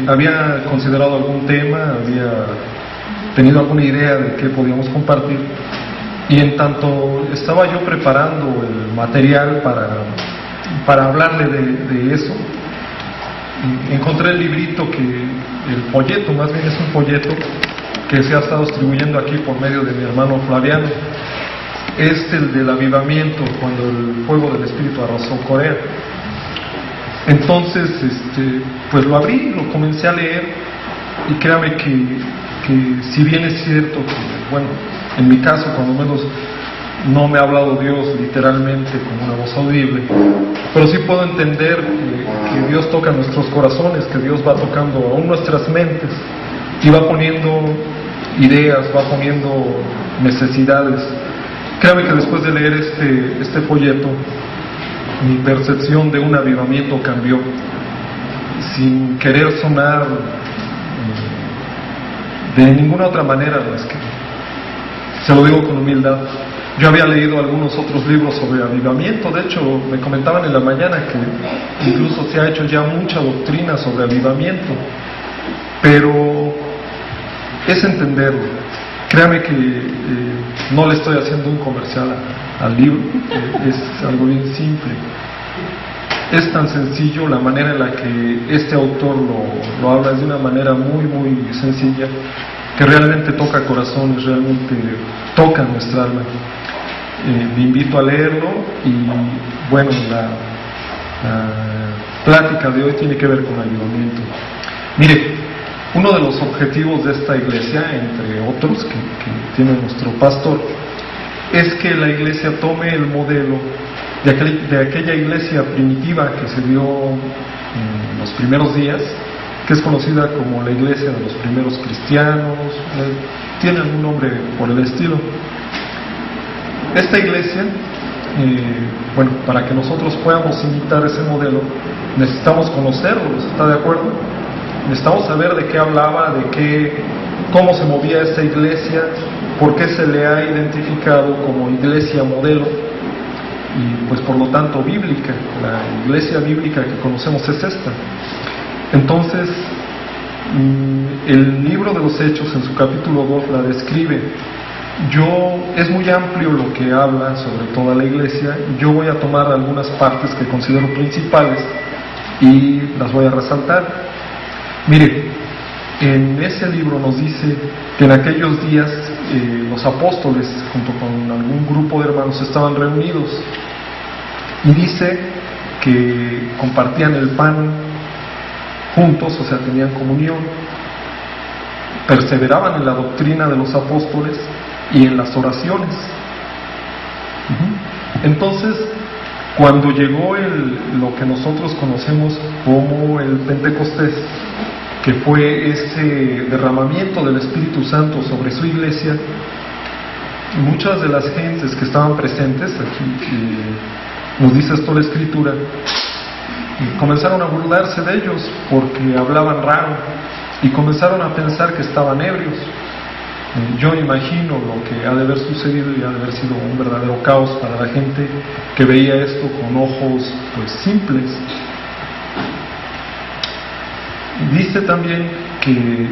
había considerado algún tema, había tenido alguna idea de qué podíamos compartir, y en tanto estaba yo preparando el material para hablarle de eso, encontré el librito, el folleto, más bien es un folleto que se ha estado distribuyendo aquí por medio de mi hermano Flaviano. Es el del avivamiento, cuando el fuego del Espíritu arrasó Corea. Entonces, pues lo abrí, lo comencé a leer, y créame que si bien es cierto que, bueno, en mi caso, cuando menos, no me ha hablado Dios literalmente como una voz audible, pero sí puedo entender que Dios toca nuestros corazones, que Dios va tocando aún nuestras mentes y va poniendo ideas, va poniendo necesidades. Créame que después de leer este folleto, mi percepción de un avivamiento cambió, sin querer sonar de ninguna otra manera más que, se lo digo con humildad. Yo había leído algunos otros libros sobre avivamiento, de hecho me comentaban en la mañana que incluso se ha hecho ya mucha doctrina sobre avivamiento, pero es entenderlo. Créame que no le estoy haciendo un comercial al libro, es algo bien simple. Es tan sencillo la manera en la que este autor lo habla, es de una manera muy, muy sencilla, que realmente toca corazones, realmente toca nuestra alma. Le invito a leerlo y, bueno, la plática de hoy tiene que ver con avivamiento. Mire, uno de los objetivos de esta iglesia, entre otros que tiene nuestro pastor, es que la iglesia tome el modelo de aquella iglesia primitiva que se dio en los primeros días, que es conocida como la iglesia de los primeros cristianos, tiene algún nombre por el estilo. Esta iglesia, bueno, para que nosotros podamos imitar ese modelo, necesitamos conocerlo, ¿está de acuerdo? Necesitamos saber de qué hablaba, cómo se movía esta iglesia, por qué se le ha identificado como iglesia modelo, y pues por lo tanto bíblica. La iglesia bíblica que conocemos es esta. Entonces, el libro de los Hechos en su capítulo 2 la describe. Es muy amplio lo que habla sobre toda la iglesia. Yo voy a tomar algunas partes que considero principales y las voy a resaltar. Mire, en ese libro nos dice que en aquellos días los apóstoles junto con algún grupo de hermanos estaban reunidos, y dice que compartían el pan juntos, o sea, tenían comunión, perseveraban en la doctrina de los apóstoles y en las oraciones. Entonces, cuando llegó lo que nosotros conocemos como el Pentecostés, que fue ese derramamiento del Espíritu Santo sobre su iglesia, muchas de las gentes que estaban presentes, aquí nos dice esto la Escritura, comenzaron a burlarse de ellos porque hablaban raro y comenzaron a pensar que estaban ebrios. Yo imagino lo que ha de haber sucedido, y ha de haber sido un verdadero caos para la gente que veía esto con ojos pues simples. Dice también que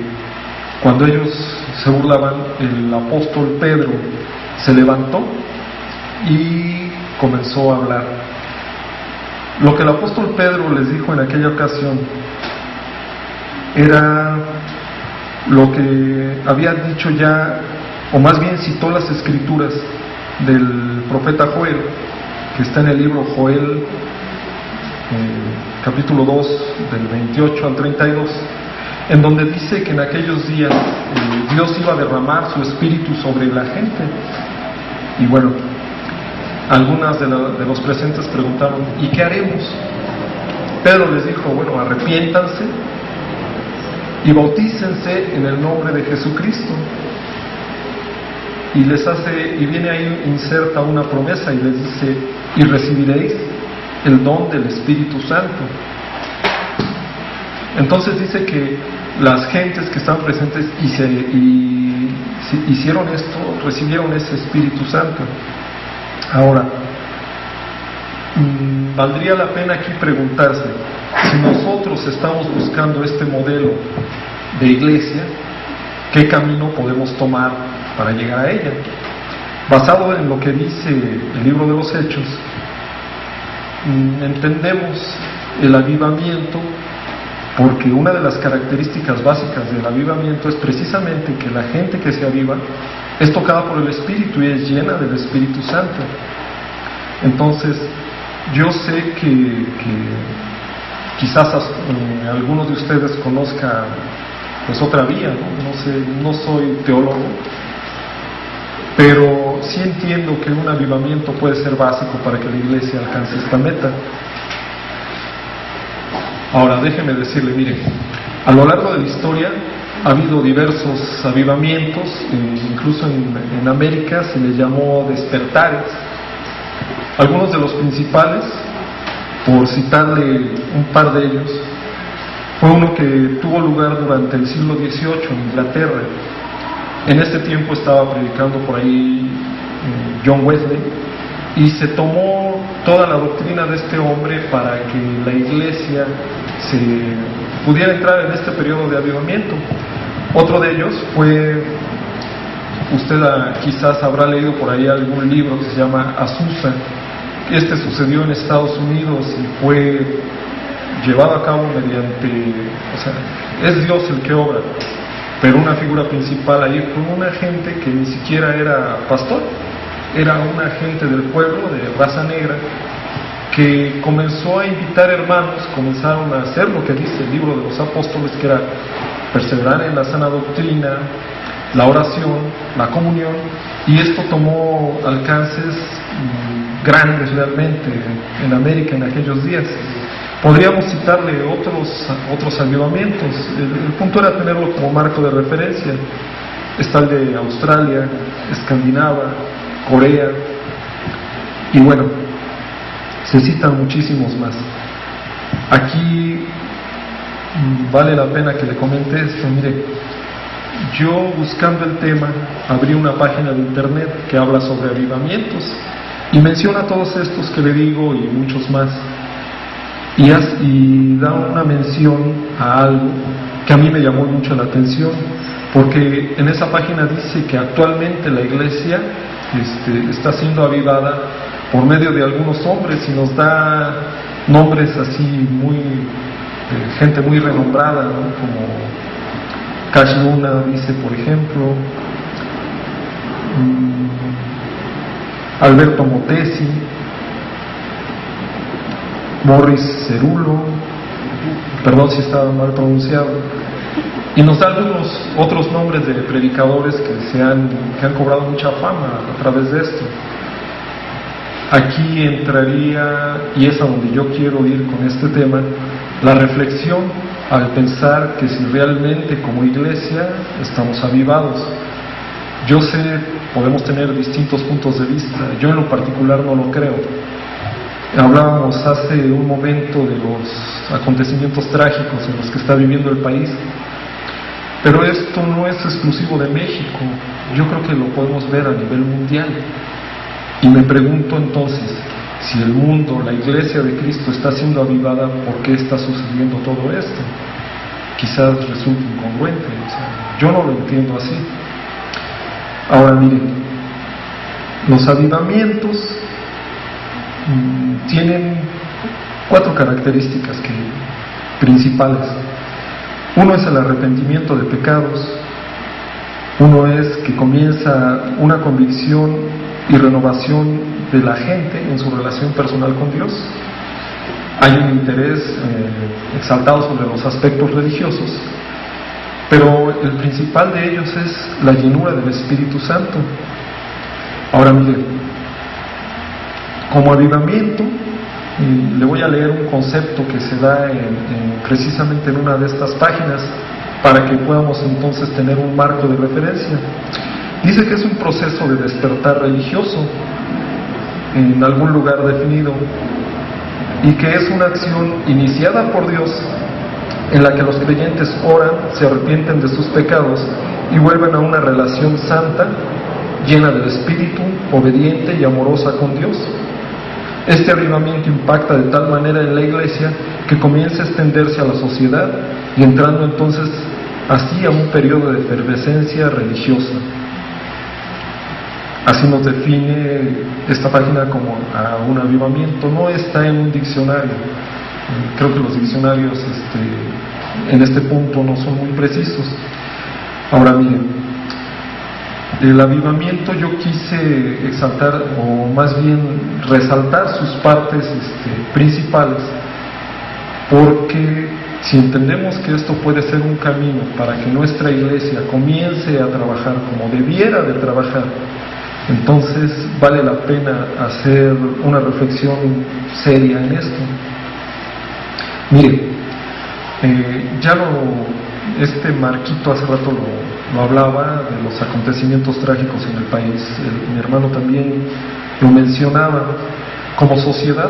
cuando ellos se burlaban, el apóstol Pedro se levantó y comenzó a hablar. Lo que el apóstol Pedro les dijo en aquella ocasión era lo que había dicho ya, o más bien citó las escrituras del profeta Joel, que está en el libro Joel, capítulo 2, del 28 al 32, en donde dice que en aquellos días Dios iba a derramar su espíritu sobre la gente. Y bueno, algunas de los presentes preguntaron: ¿y qué haremos? Pedro les dijo: bueno, arrepiéntanse y bautícense en el nombre de Jesucristo. Y viene ahí, inserta una promesa y les dice: y recibiréis el don del Espíritu Santo. Entonces dice que las gentes que estaban presentes hicieron esto, recibieron ese Espíritu Santo. Ahora, valdría la pena aquí preguntarse, si nosotros estamos buscando este modelo de iglesia, ¿qué camino podemos tomar para llegar a ella? Basado en lo que dice el libro de los Hechos, entendemos el avivamiento porque una de las características básicas del avivamiento es precisamente que la gente que se aviva es tocada por el Espíritu y es llena del Espíritu Santo. Entonces, yo sé que quizás algunos de ustedes conozcan pues otra vía, ¿no? No sé, no soy teólogo, pero sí entiendo que un avivamiento puede ser básico para que la iglesia alcance esta meta. Ahora, déjeme decirle, miren, a lo largo de la historia ha habido diversos avivamientos, incluso en América se les llamó despertares. Algunos de los principales, por citarle un par de ellos, fue uno que tuvo lugar durante el siglo XVIII en Inglaterra. En este tiempo estaba predicando por ahí John Wesley, y se tomó toda la doctrina de este hombre para que la iglesia se pudiera entrar en este periodo de avivamiento. Otro de ellos fue, usted quizás habrá leído por ahí algún libro que se llama Azusa. Este sucedió en Estados Unidos y fue llevado a cabo mediante, o sea, es Dios el que obra, pero una figura principal ahí fue una gente que ni siquiera era pastor, era un agente del pueblo de raza negra que comenzó a invitar hermanos, comenzaron a hacer lo que dice el libro de los apóstoles, que era perseverar en la sana doctrina, la oración, la comunión, y esto tomó alcances grandes realmente en América en aquellos días. Podríamos citarle otros avivamientos. El punto era tenerlo como marco de referencia. Está el de Australia, Escandinava, Corea, y bueno, se citan muchísimos más. Aquí vale la pena que le comente esto. Mire, yo buscando el tema abrí una página de internet que habla sobre avivamientos y menciona todos estos que le digo y muchos más, y da una mención a algo que a mí me llamó mucho la atención, porque en esa página dice que actualmente la iglesia está siendo avivada por medio de algunos hombres, y nos da nombres así muy gente muy renombrada, ¿no? Como Cash Luna dice, por ejemplo, Alberto Motesi, Morris Cerulo, perdón si estaba mal pronunciado, y nos da algunos otros nombres de predicadores que han cobrado mucha fama a través de esto. Aquí entraría, y es a donde yo quiero ir con este tema, la reflexión al pensar que si realmente como iglesia estamos avivados. Yo sé, podemos tener distintos puntos de vista, yo en lo particular no lo creo. Hablábamos hace un momento de los acontecimientos trágicos en los que está viviendo el país, pero esto no es exclusivo de México, yo creo que lo podemos ver a nivel mundial. Y me pregunto entonces, si el mundo, la iglesia de Cristo está siendo avivada, ¿por qué está sucediendo todo esto? Quizás resulte incongruente, o sea, yo no lo entiendo así. Ahora miren, los avivamientos tienen 4 características principales. Uno es el arrepentimiento de pecados, uno es que comienza una convicción y renovación de la gente en su relación personal con Dios. Hay un interés exaltado sobre los aspectos religiosos, pero el principal de ellos es la llenura del Espíritu Santo. Ahora mire, como avivamiento, le voy a leer un concepto que se da precisamente en una de estas páginas para que podamos entonces tener un marco de referencia. Dice que es un proceso de despertar religioso en algún lugar definido, y que es una acción iniciada por Dios en la que los creyentes oran, se arrepienten de sus pecados y vuelven a una relación santa, llena del Espíritu, obediente y amorosa con Dios. Este avivamiento impacta de tal manera en la iglesia que comienza a extenderse a la sociedad y entrando entonces así a un periodo de efervescencia religiosa. Así nos define esta página como a un avivamiento. No está en un diccionario. Creo que los diccionarios en este punto no son muy precisos. Ahora miren, el avivamiento yo quise exaltar, o más bien resaltar sus partes principales, porque si entendemos que esto puede ser un camino para que nuestra iglesia comience a trabajar como debiera de trabajar, entonces vale la pena hacer una reflexión seria en esto. Mire, este Marquito hace rato lo hablaba de los acontecimientos trágicos en el país. Mi hermano también lo mencionaba. Como sociedad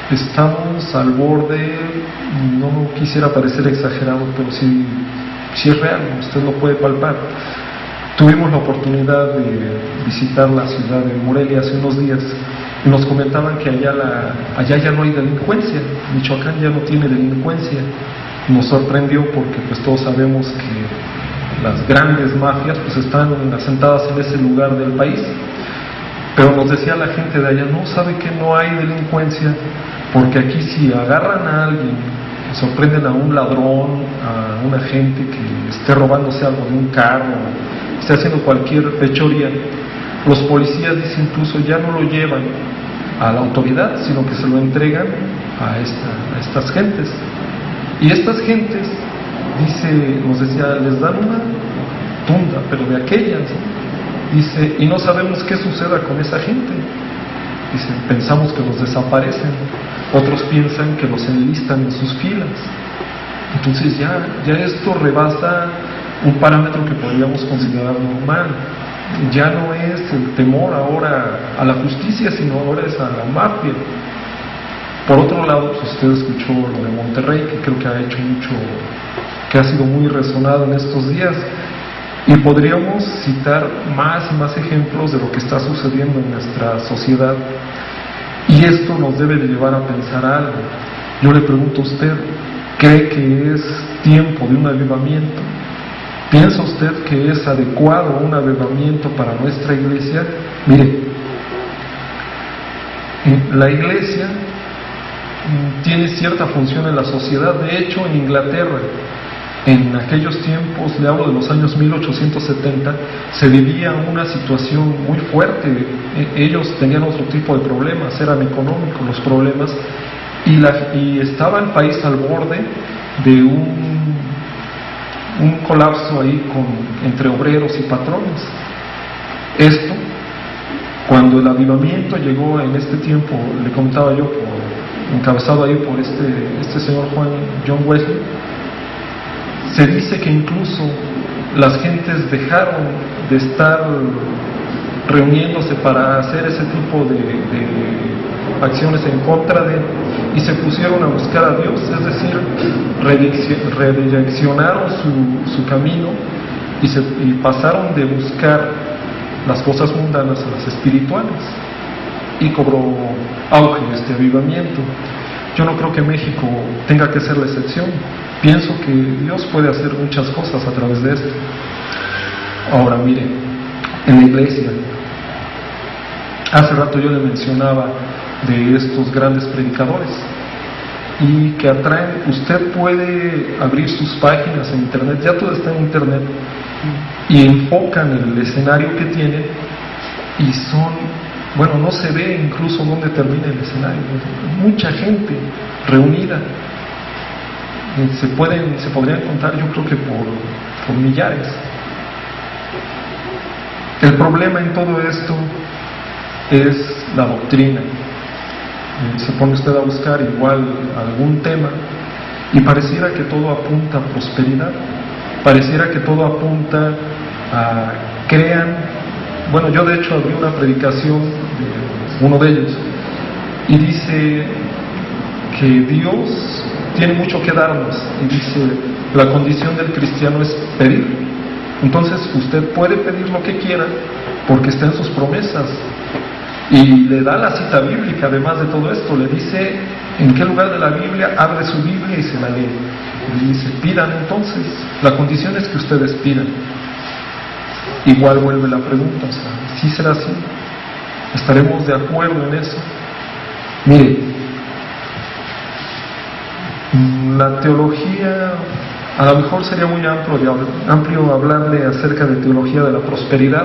estamos al borde, no quisiera parecer exagerado, pero sí es real, usted lo puede palpar. Tuvimos la oportunidad de visitar la ciudad de Morelia hace unos días y nos comentaban que allá ya no hay delincuencia. Michoacán ya no tiene delincuencia. Nos sorprendió porque pues todos sabemos que las grandes mafias pues están asentadas en ese lugar del país. Pero nos decía la gente de allá, no, sabe que no hay delincuencia, porque aquí si agarran a alguien, sorprenden a un ladrón, a una gente que esté robándose algo de un carro, esté haciendo cualquier fechoría, los policías, dice, incluso ya no lo llevan a la autoridad, sino que se lo entregan a estas gentes. Y estas gentes, nos decía, les dan una tunda, pero de aquellas, dice, y no sabemos qué suceda con esa gente. Dice, pensamos que los desaparecen, otros piensan que los enlistan en sus filas. Entonces ya esto rebasa un parámetro que podríamos considerar normal. Ya no es el temor ahora a la justicia, sino ahora es a la mafia. Por otro lado, pues usted escuchó lo de Monterrey, que creo que ha hecho mucho, que ha sido muy resonado en estos días. Y podríamos citar más y más ejemplos de lo que está sucediendo en nuestra sociedad. Y esto nos debe de llevar a pensar algo. Yo le pregunto a usted, ¿cree que es tiempo de un avivamiento? ¿Piensa usted que es adecuado un avivamiento para nuestra iglesia? Mire, la iglesia tiene cierta función en la sociedad. De hecho, en Inglaterra, en aquellos tiempos, le hablo de los años 1870, se vivía una situación muy fuerte. Ellos tenían otro tipo de problemas, eran económicos los problemas, y estaba el país al borde de un colapso ahí entre obreros y patrones. Esto, cuando el avivamiento llegó en este tiempo, le comentaba yo, encabezado ahí por este señor John Wesley, se dice que incluso las gentes dejaron de estar reuniéndose para hacer ese tipo de acciones en contra de él y se pusieron a buscar a Dios, es decir, redireccionaron su camino y pasaron de buscar las cosas mundanas a las espirituales, y cobró auge este avivamiento. Yo no creo que México tenga que ser la excepción. Pienso que Dios puede hacer muchas cosas a través de esto. Ahora mire, en la iglesia, hace rato yo le mencionaba de estos grandes predicadores y que atraen. Usted puede abrir sus páginas en internet, ya todo está en internet, y enfocan el escenario que tienen y no se ve incluso dónde termina el escenario. Mucha gente reunida, se podrían contar, yo creo que por millares. El problema en todo esto es la doctrina. Se pone usted a buscar igual algún tema y pareciera que todo apunta a prosperidad, pareciera que todo apunta a yo de hecho abrí una predicación de uno de ellos y dice que Dios tiene mucho que darnos, y dice, la condición del cristiano es pedir. Entonces usted puede pedir lo que quiera porque está en sus promesas. Y le da la cita bíblica, además de todo esto, le dice en qué lugar de la Biblia, abre su Biblia y se la lee. Y le dice, pidan entonces, la condición es que ustedes pidan. Igual vuelve la pregunta, o sea, ¿sí será así? ¿Estaremos de acuerdo en eso? Mire, la teología, a lo mejor sería muy amplio hablarle acerca de teología de la prosperidad,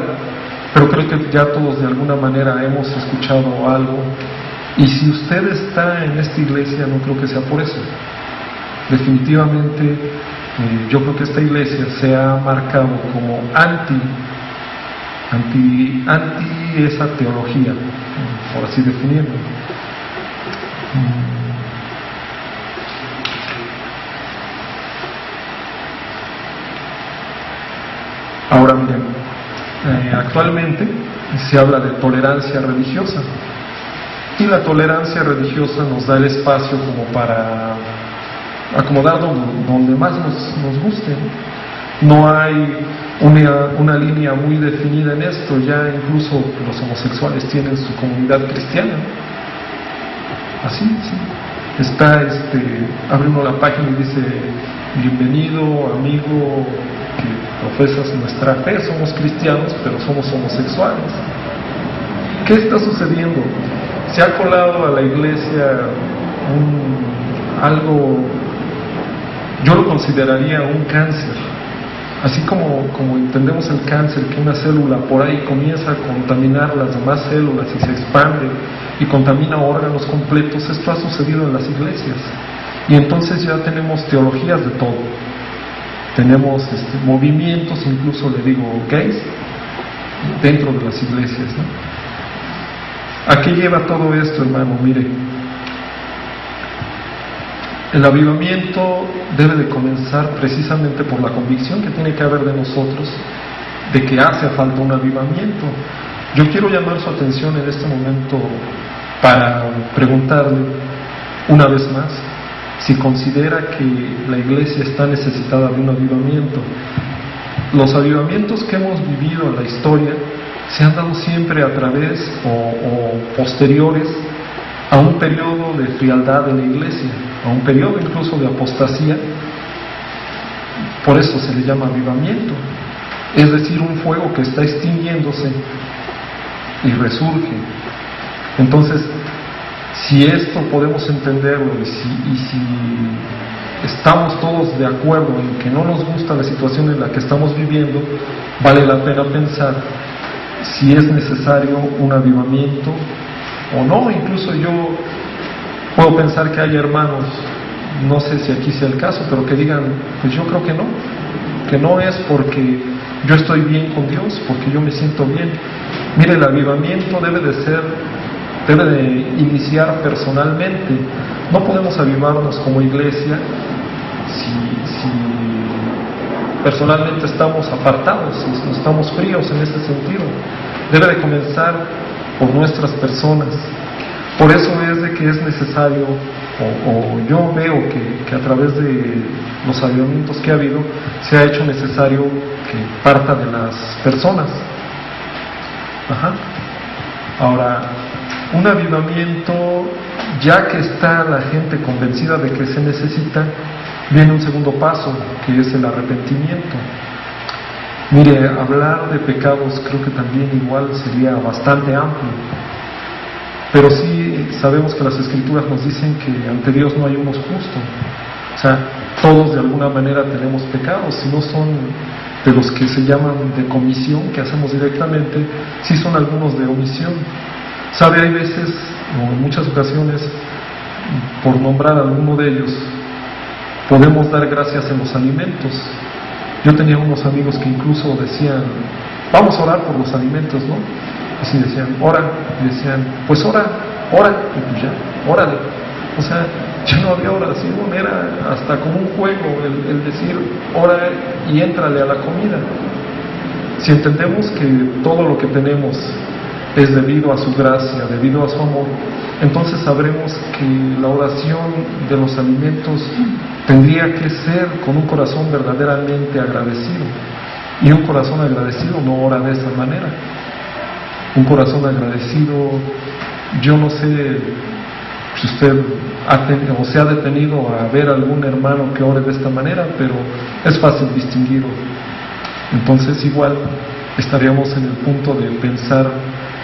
pero creo que ya todos de alguna manera hemos escuchado algo, y si usted está en esta iglesia no creo que sea por eso. Definitivamente yo creo que esta iglesia se ha marcado como anti esa teología, por así definirlo. Ahora miren, actualmente se habla de tolerancia religiosa, y la tolerancia religiosa nos da el espacio como para acomodar donde más nos guste. No hay una línea muy definida en esto, ya incluso los homosexuales tienen su comunidad cristiana. Así, sí. Está, abre uno la página y dice, bienvenido amigo que profesas nuestra fe, somos cristianos, pero somos homosexuales. ¿Qué está sucediendo? Se ha colado a la iglesia algo, yo lo consideraría un cáncer. Así como entendemos el cáncer, que una célula por ahí comienza a contaminar las demás células y se expande y contamina órganos completos, esto ha sucedido en las iglesias. Y entonces ya tenemos teologías de todo. Tenemos movimientos, incluso le digo gays, dentro de las iglesias, ¿no? ¿A qué lleva todo esto, hermano? Mire, el avivamiento debe de comenzar precisamente por la convicción que tiene que haber de nosotros de que hace falta un avivamiento. Yo quiero llamar su atención en este momento para preguntarle una vez más si considera que la iglesia está necesitada de un avivamiento. Los avivamientos que hemos vivido en la historia se han dado siempre a través o posteriores a un periodo de frialdad en la iglesia, a un periodo incluso de apostasía. Por eso se le llama avivamiento, es decir, un fuego que está extinguiéndose y resurge. Entonces, si esto podemos entenderlo y si estamos todos de acuerdo en que no nos gusta la situación en la que estamos viviendo, vale la pena pensar si es necesario un avivamiento o no. Incluso yo puedo pensar que hay hermanos, no sé si aquí sea el caso, pero que digan, pues yo creo que no es porque yo estoy bien con Dios, porque yo me siento bien. Mire, el avivamiento debe de iniciar personalmente. No podemos avivarnos como iglesia si personalmente estamos apartados, si estamos fríos en ese sentido. Debe de comenzar por nuestras personas. Por eso es de que es necesario, o yo veo que a través de los avivamientos que ha habido, se ha hecho necesario que parta de las personas. Ahora, un avivamiento, ya que está la gente convencida de que se necesita, viene un segundo paso, que es el arrepentimiento. Mire, hablar de pecados creo que también igual sería bastante amplio, pero sí sabemos que las Escrituras nos dicen que ante Dios no hay unos justos. O sea, todos de alguna manera tenemos pecados, si no son de los que se llaman de comisión, que hacemos directamente, sí son algunos de omisión. Sabe, hay veces, o en muchas ocasiones, por nombrar alguno de ellos, podemos dar gracias en los alimentos. Yo tenía unos amigos que incluso decían, vamos a orar por los alimentos, ¿no? Así decían, ora, y decían, pues ora, y pues ya, órale. O sea, ya no había oración, era hasta como un juego el decir, ora y éntrale a la comida. Si entendemos que todo lo que tenemos es debido a su gracia, debido a su amor, entonces sabremos que la oración de los alimentos tendría que ser con un corazón verdaderamente agradecido, y un corazón agradecido no ora de esa manera. un corazón agradecido. Yo no sé si usted se ha detenido a ver a algún hermano que ore de esta manera, pero es fácil distinguirlo. Entonces igual estaríamos en el punto de pensar,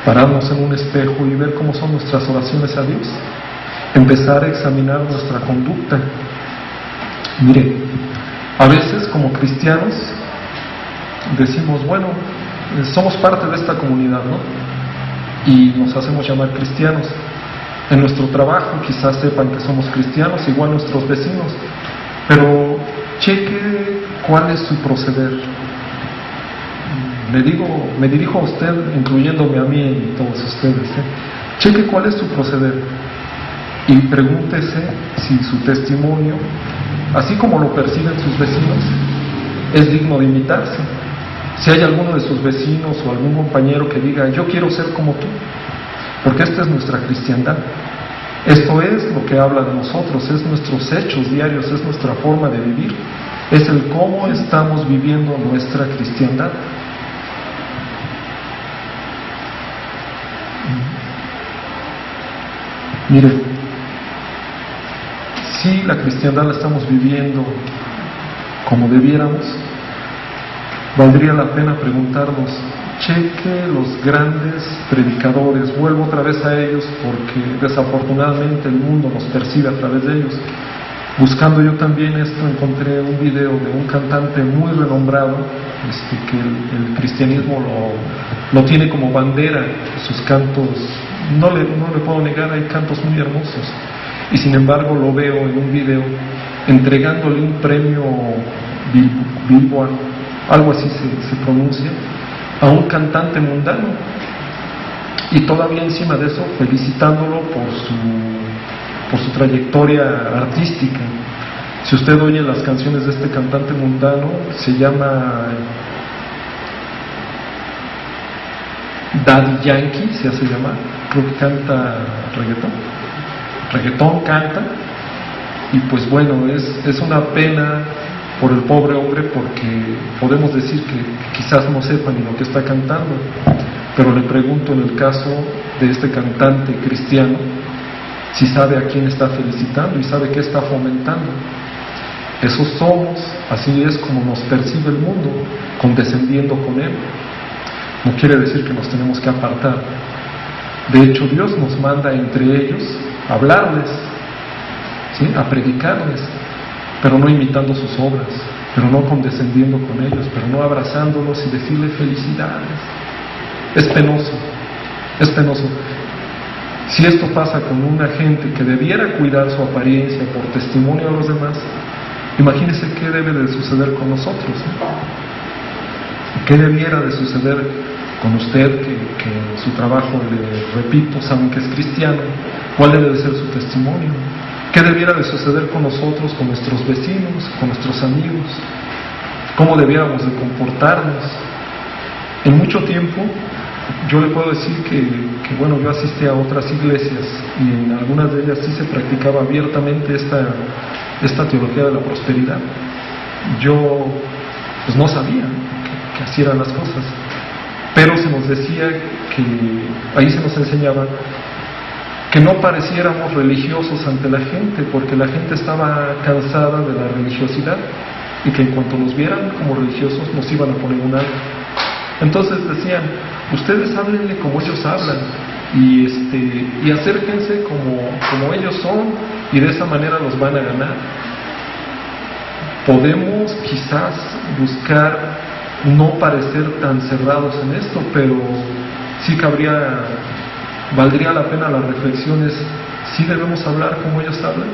pararnos en un espejo y ver cómo son nuestras oraciones a Dios, empezar a examinar nuestra conducta. Mire, a veces como cristianos decimos, bueno, somos parte de esta comunidad, ¿no? Y nos hacemos llamar cristianos. En nuestro trabajo quizás sepan que somos cristianos, igual nuestros vecinos, pero cheque cuál es su proceder. Me dirijo a usted, incluyéndome a mí y todos ustedes, cheque cuál es su proceder y pregúntese si su testimonio, así como lo perciben sus vecinos, es digno de imitarse. Si hay alguno de sus vecinos o algún compañero que diga, yo quiero ser como tú, porque esta es nuestra cristiandad. Esto es lo que habla de nosotros, es nuestros hechos diarios, es nuestra forma de vivir, es el cómo estamos viviendo nuestra cristiandad. Mire, si la cristiandad la estamos viviendo como debiéramos, valdría la pena preguntarnos, cheque los grandes predicadores, vuelvo otra vez a ellos porque desafortunadamente el mundo nos percibe a través de ellos. Buscando yo también esto, encontré un video de un cantante muy renombrado, que el cristianismo lo tiene como bandera. Sus cantos, no le puedo negar, hay cantos muy hermosos, y sin embargo lo veo en un video entregándole un premio Billboard, algo así se pronuncia, a un cantante mundano, y todavía encima de eso felicitándolo por su trayectoria artística. Si usted oye las canciones de este cantante mundano, se llama Daddy Yankee, se hace llamar, creo que canta reggaetón canta, y pues bueno, es una pena por el pobre hombre, porque podemos decir que quizás no sepa ni lo que está cantando, pero le pregunto en el caso de este cantante cristiano, si sabe a quién está felicitando y sabe qué está fomentando. Esos somos, así es como nos percibe el mundo, condescendiendo con él. No quiere decir que nos tenemos que apartar. De hecho, Dios nos manda entre ellos a hablarles, ¿sí?, a predicarles, pero no imitando sus obras, pero no condescendiendo con ellos, pero no abrazándolos y decirles felicidades. Es penoso, es penoso. Si esto pasa con una gente que debiera cuidar su apariencia por testimonio a los demás, imagínense qué debe de suceder con nosotros, ¿Qué debiera de suceder con usted, que en su trabajo, le repito, saben que es cristiano? ¿Cuál debe de ser su testimonio? ¿Qué debiera de suceder con nosotros, con nuestros vecinos, con nuestros amigos? ¿Cómo debiéramos de comportarnos? En mucho tiempo, yo le puedo decir que bueno, yo asistí a otras iglesias y en algunas de ellas sí se practicaba abiertamente esta teología de la prosperidad. Yo pues no sabía que así eran las cosas, pero se nos decía ahí se nos enseñaba que no pareciéramos religiosos ante la gente, porque la gente estaba cansada de la religiosidad y que en cuanto nos vieran como religiosos nos iban a poner un alto. Entonces decían, ustedes háblenle como ellos hablan y acérquense como ellos son, y de esa manera los van a ganar. Podemos quizás buscar no parecer tan cerrados en esto, pero sí valdría la pena las reflexiones. ¿Sí debemos hablar como ellos hablan?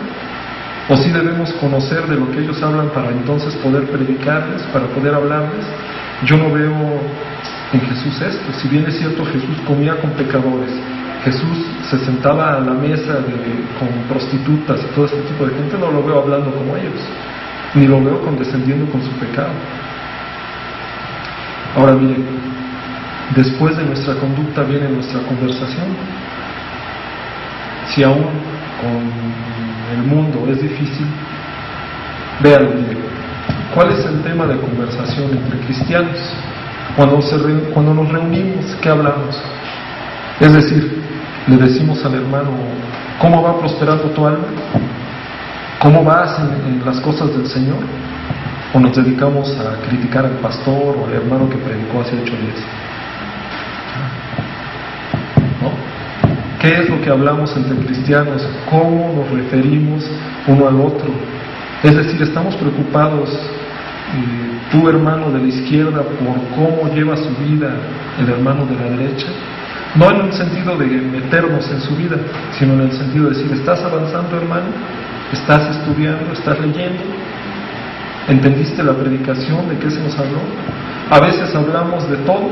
¿O sí debemos conocer de lo que ellos hablan para entonces poder predicarles, para poder hablarles? Yo no veo en Jesús esto. Si bien es cierto, Jesús comía con pecadores, Jesús se sentaba a la mesa con prostitutas y todo este tipo de gente, no lo veo hablando como ellos, ni lo veo condescendiendo con su pecado. Ahora mire, después de nuestra conducta viene nuestra conversación. Si aún con el mundo es difícil, véanlo, mire, ¿cuál es el tema de conversación entre cristianos? Cuando nos reunimos, ¿qué hablamos? Es decir, le decimos al hermano, ¿cómo va prosperando tu alma? ¿Cómo vas en las cosas del Señor? ¿O nos dedicamos a criticar al pastor o al hermano que predicó hace 8 días? ¿No? ¿Qué es lo que hablamos entre cristianos? ¿Cómo nos referimos uno al otro? Es decir, estamos preocupados, tu hermano de la izquierda, por cómo lleva su vida el hermano de la derecha. No en un sentido de meternos en su vida, sino en el sentido de decir, ¿estás avanzando, hermano? ¿Estás estudiando? ¿Estás leyendo? ¿Entendiste la predicación? ¿De qué se nos habló? A veces hablamos de todo,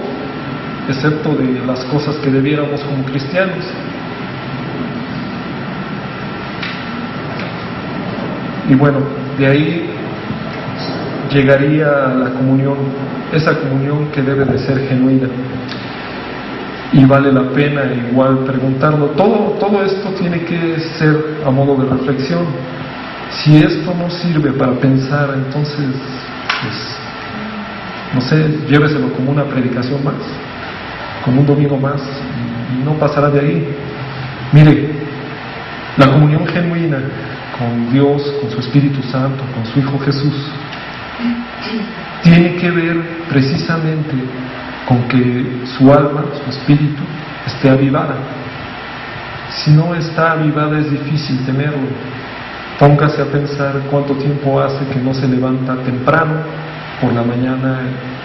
excepto de las cosas que debiéramos como cristianos. Y bueno, de ahí llegaría la comunión, esa comunión que debe de ser genuina. Y vale la pena igual preguntarlo. Todo esto tiene que ser a modo de reflexión. Si esto no sirve para pensar, entonces, pues, no sé, lléveselo como una predicación más, como un domingo más, y no pasará de ahí. Mire, la comunión genuina con Dios, con su Espíritu Santo, con su Hijo Jesús, tiene que ver precisamente con que su alma, su espíritu, esté avivada. Si no está avivada es difícil tenerlo. Póngase a pensar cuánto tiempo hace que no se levanta temprano por la mañana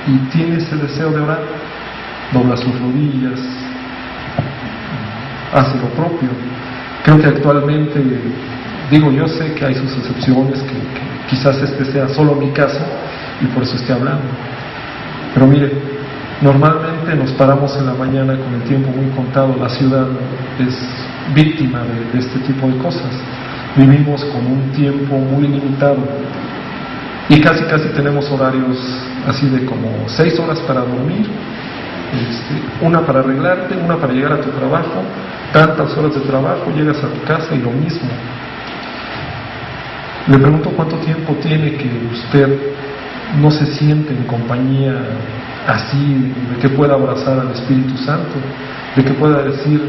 y tiene ese deseo de orar, dobla sus rodillas, hace lo propio. Creo que actualmente, digo, yo sé que hay sus excepciones, que quizás este sea solo mi caso y por eso estoy hablando, pero mire, normalmente nos paramos en la mañana con el tiempo muy contado. La ciudad es víctima de este tipo de cosas. Vivimos con un tiempo muy limitado y casi tenemos horarios así de como 6 horas para dormir, una para arreglarte, una para llegar a tu trabajo, tantas horas de trabajo, llegas a tu casa y lo mismo. Le pregunto cuánto tiempo tiene que usted no se siente en compañía así, de que pueda abrazar al Espíritu Santo, de que pueda decir,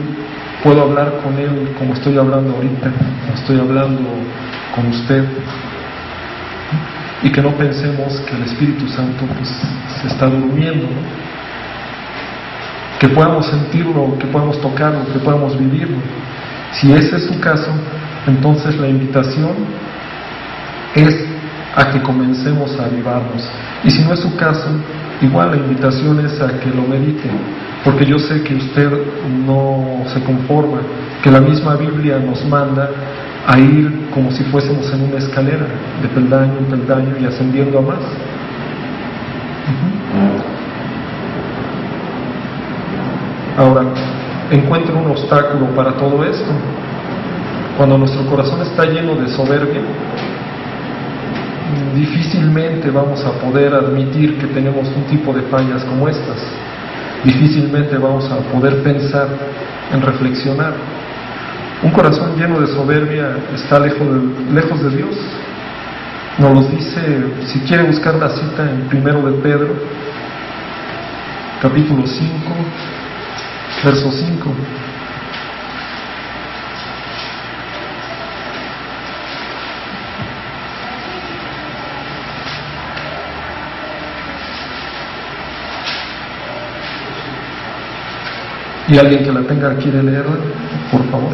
puedo hablar con Él como estoy hablando ahorita, estoy hablando con usted, y que no pensemos que el Espíritu Santo pues se está durmiendo, ¿no? Que podamos sentirlo, que podamos tocarlo, que podamos vivirlo. Si ese es su caso, entonces la invitación es a que comencemos a avivarnos. Y si no es su caso, igual la invitación es a que lo medite, porque yo sé que usted no se conforma, que la misma Biblia nos manda a ir como si fuésemos en una escalera, de peldaño en peldaño y ascendiendo a más. Ahora, encuentro un obstáculo para todo esto. Cuando nuestro corazón está lleno de soberbia, difícilmente vamos a poder admitir que tenemos un tipo de fallas como estas. Difícilmente vamos a poder pensar en reflexionar. Un corazón lleno de soberbia está lejos de Dios. Nos lo dice, si quiere buscar la cita en 1 de Pedro, capítulo 5, verso 5. ¿Y alguien que la tenga quiere leerla? Por favor.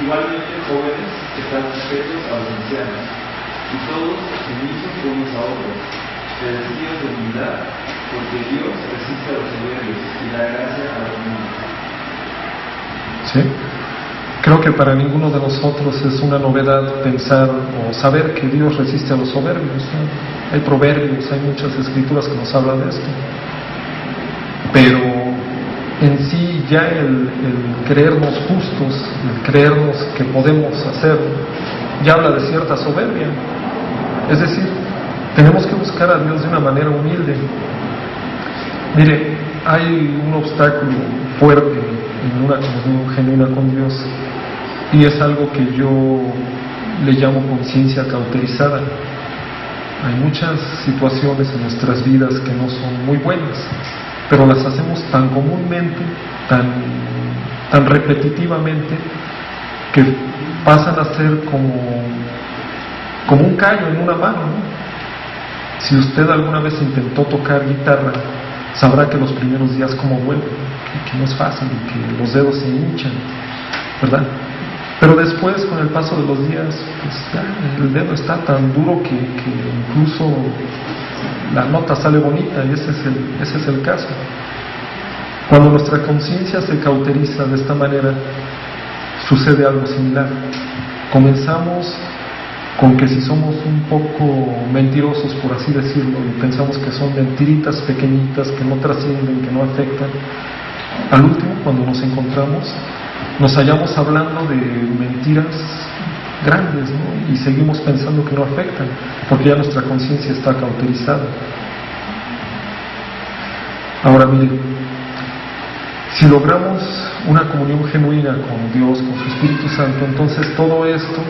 Igualmente, jóvenes, están sujetos a los ancianos, y todos sumisos unos a otros, revestidos de humildad, porque Dios resiste a los soberbios y da gracia a los humildes. ¿Sí? Creo que para ninguno de nosotros es una novedad pensar o saber que Dios resiste a los soberbios, ¿no? Hay proverbios, hay muchas escrituras que nos hablan de esto. Pero en sí ya el creernos justos, el creernos que podemos hacerlo, ya habla de cierta soberbia. Es decir, tenemos que buscar a Dios de una manera humilde. Mire, hay un obstáculo fuerte en una comunión genuina con Dios, y es algo que yo le llamo conciencia cauterizada. Hay muchas situaciones en nuestras vidas que no son muy buenas, pero las hacemos tan comúnmente, tan repetitivamente, que pasan a ser como un callo en una mano, ¿no? Si usted alguna vez intentó tocar guitarra, sabrá que los primeros días como duele, que no es fácil y que los dedos se hinchan, ¿verdad? Pero después, con el paso de los días, pues ya el dedo está tan duro que incluso la nota sale bonita, y ese es el caso. Cuando nuestra conciencia se cauteriza de esta manera, sucede algo similar. Comenzamos con que si somos un poco mentirosos, por así decirlo, y pensamos que son mentiritas pequeñitas que no trascienden, que no afectan, al último, cuando nos encontramos, nos hallamos hablando de mentiras grandes, ¿no? Y seguimos pensando que no afectan, porque ya nuestra conciencia está cauterizada. Ahora mire, si logramos una comunión genuina con Dios, con su Espíritu Santo, entonces todo esto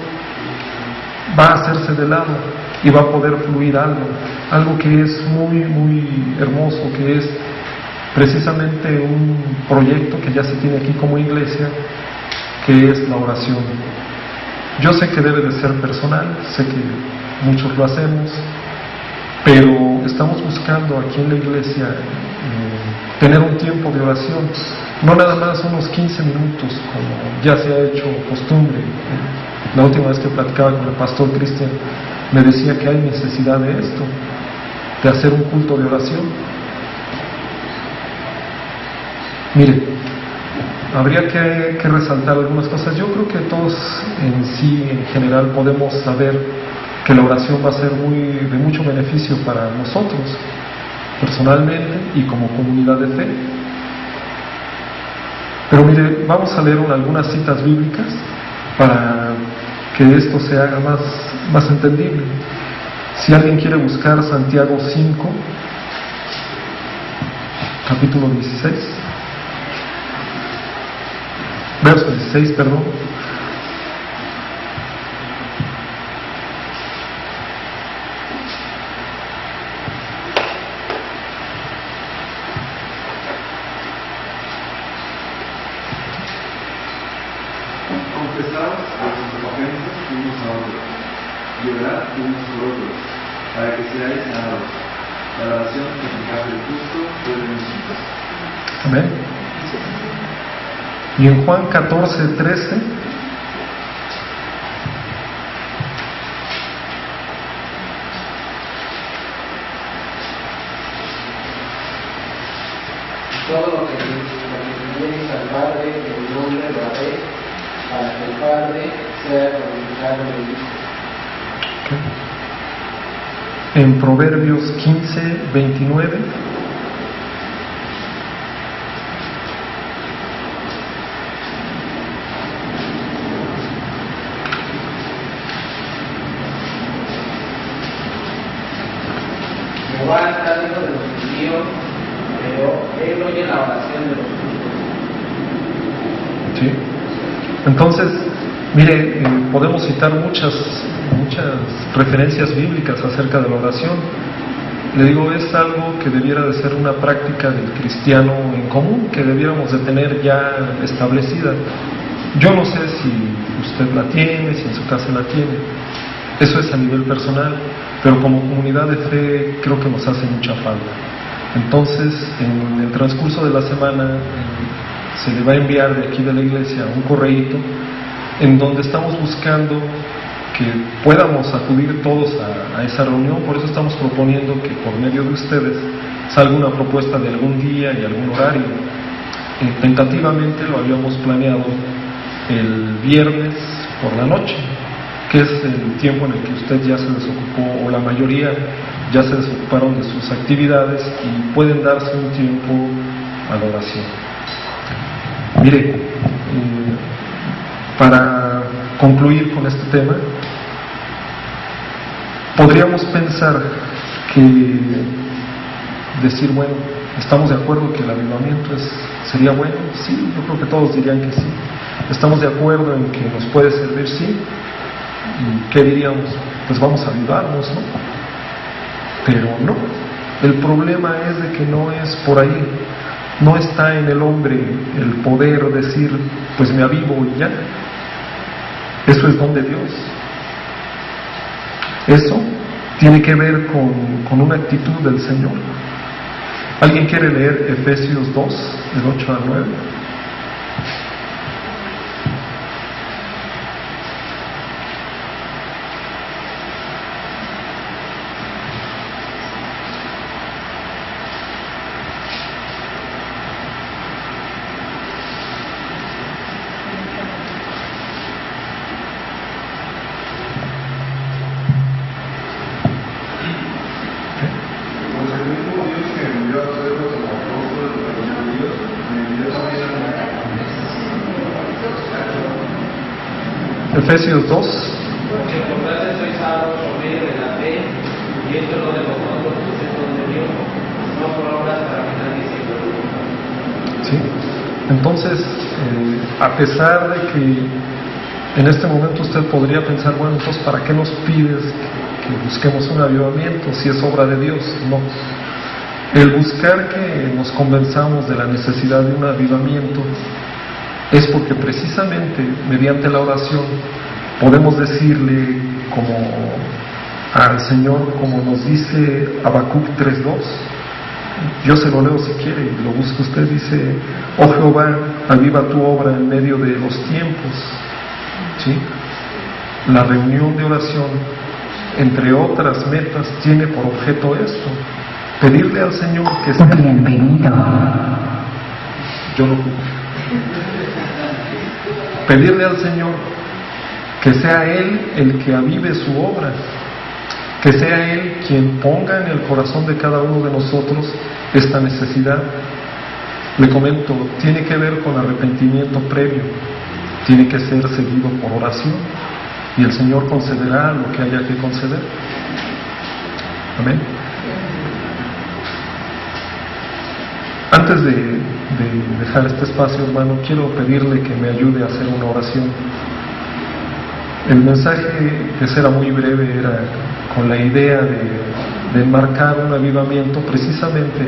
va a hacerse de lado y va a poder fluir algo que es muy, muy hermoso, que es precisamente un proyecto que ya se tiene aquí como iglesia, que es la oración. Yo sé que debe de ser personal, sé que muchos lo hacemos, pero estamos buscando aquí en la iglesia tener un tiempo de oración, no nada más unos 15 minutos como ya se ha hecho costumbre. La última vez que platicaba con el pastor Cristian me decía que hay necesidad de esto, de hacer un culto de oración. Mire, habría que resaltar algunas cosas. Yo creo que todos en general podemos saber que la oración va a ser de mucho beneficio para nosotros, personalmente y como comunidad de fe. Pero mire, vamos a leer algunas citas bíblicas para que esto se haga más entendible. Si alguien quiere buscar Santiago 5, capítulo 16, verso 16, perdón. Confesaos vuestras ofensas unos a otros, y orad unos por otros, para que seáis sanados. La oración eficaz del justo puede mucho. Amén. Y en Juan 14:13, todo lo que pidiereis al Padre en mi nombre lo haré, para que el Padre sea glorificado en el Hijo. en Proverbios 15:29, Jehová está lejos de los impíos, pero Él oye la oración de los justos. ¿sí? Entonces, mire, podemos citar muchas referencias bíblicas acerca de la oración. Le digo, es algo que debiera de ser una práctica del cristiano en común, que debiéramos de tener ya establecida. Yo no sé si usted la tiene, si en su casa la tiene. Eso es a nivel personal, pero como comunidad de fe creo que nos hace mucha falta. Entonces, en el transcurso de la semana se le va a enviar de aquí de la iglesia un correíto en donde estamos buscando que podamos acudir todos a esa reunión. Por eso estamos proponiendo que por medio de ustedes salga una propuesta de algún día y algún horario. Tentativamente lo habíamos planeado el viernes por la noche, que es el tiempo en el que usted ya se desocupó, o la mayoría ya se desocuparon de sus actividades y pueden darse un tiempo a la oración. Mire, para concluir con este tema, podríamos pensar que decir, bueno, ¿estamos de acuerdo que el avivamiento sería bueno? Sí, yo creo que todos dirían que sí. ¿Estamos de acuerdo en que nos puede servir? Sí. ¿Y qué diríamos? Pues vamos a avivarnos, ¿no? Pero no, el problema es de que no es por ahí, no está en el hombre el poder decir, pues me avivo y ya. Eso es don de Dios. Eso tiene que ver con una actitud del Señor. ¿Alguien quiere leer Efesios 2, del 8 al 9? Efesios 2. Porque por gracia sois salvos por medio de la fe, y esto no de vosotros, es don de Dios, no por obras para que nadie se glorifique. ¿Sí? Entonces, a pesar de que en este momento usted podría pensar, bueno, entonces ¿para qué nos pides que busquemos un avivamiento si es obra de Dios? No. El buscar que nos convenzamos de la necesidad de un avivamiento es porque precisamente mediante la oración podemos decirle como al Señor, como nos dice Habacuc 3:2. Yo se lo leo si quiere y lo busca usted. Dice: oh Jehová, aviva tu obra en medio de los tiempos. ¿Sí? La reunión de oración, entre otras metas, tiene por objeto esto: pedirle al Señor que sea bienvenido. Yo lo juro. Pedirle al Señor que sea Él el que avive su obra, que sea Él quien ponga en el corazón de cada uno de nosotros esta necesidad. Le comento, tiene que ver con arrepentimiento previo, tiene que ser seguido por oración, y el Señor concederá lo que haya que conceder. Amén. Antes de dejar este espacio, hermano, quiero pedirle que me ayude a hacer una oración. El mensaje, que será muy breve, era con la idea de enmarcar un avivamiento, precisamente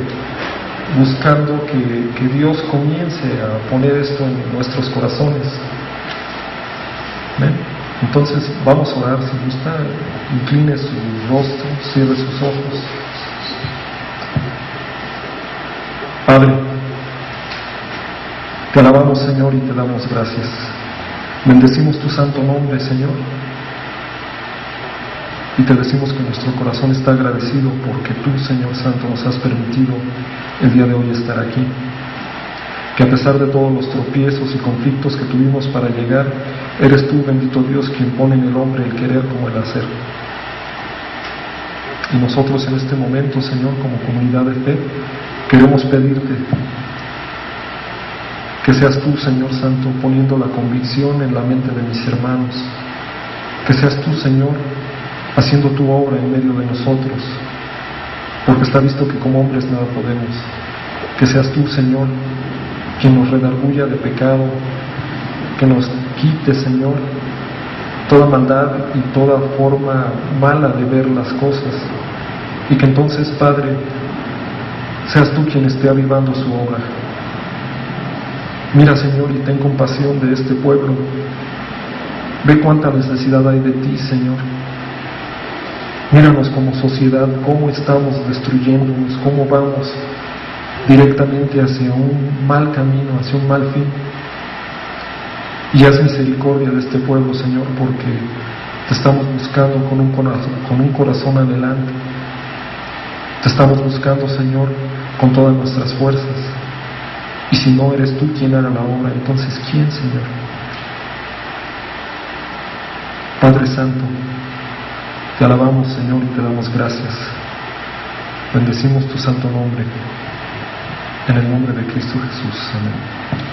buscando que Dios comience a poner esto en nuestros corazones. ¿Ven? Entonces vamos a orar. Si gusta, incline su rostro, cierre sus ojos. Padre, te alabamos, Señor, y te damos gracias. Bendecimos tu santo nombre, Señor, y te decimos que nuestro corazón está agradecido porque tú, Señor Santo, nos has permitido el día de hoy estar aquí. Que a pesar de todos los tropiezos y conflictos que tuvimos para llegar, eres tú, bendito Dios, quien pone en el hombre el querer como el hacer. Y nosotros en este momento, Señor, como comunidad de fe, queremos pedirte que seas tú, Señor Santo, poniendo la convicción en la mente de mis hermanos. Que seas tú, Señor, haciendo tu obra en medio de nosotros, porque está visto que como hombres nada podemos. Que seas tú, Señor, quien nos redarguya de pecado, que nos quite, Señor, toda maldad y toda forma mala de ver las cosas, y que entonces, Padre, seas tú quien esté avivando su obra. Mira, Señor, y ten compasión de este pueblo. Ve cuánta necesidad hay de ti, Señor. Míranos como sociedad, cómo estamos destruyéndonos, cómo vamos directamente hacia un mal camino, hacia un mal fin. Y haz misericordia de este pueblo, Señor, porque te estamos buscando con un corazón adelante. Te estamos buscando, Señor, con todas nuestras fuerzas. Y si no eres tú quien haga la obra, entonces ¿quién, Señor? Padre Santo, te alabamos, Señor, y te damos gracias. Bendecimos tu santo nombre, en el nombre de Cristo Jesús. Amén.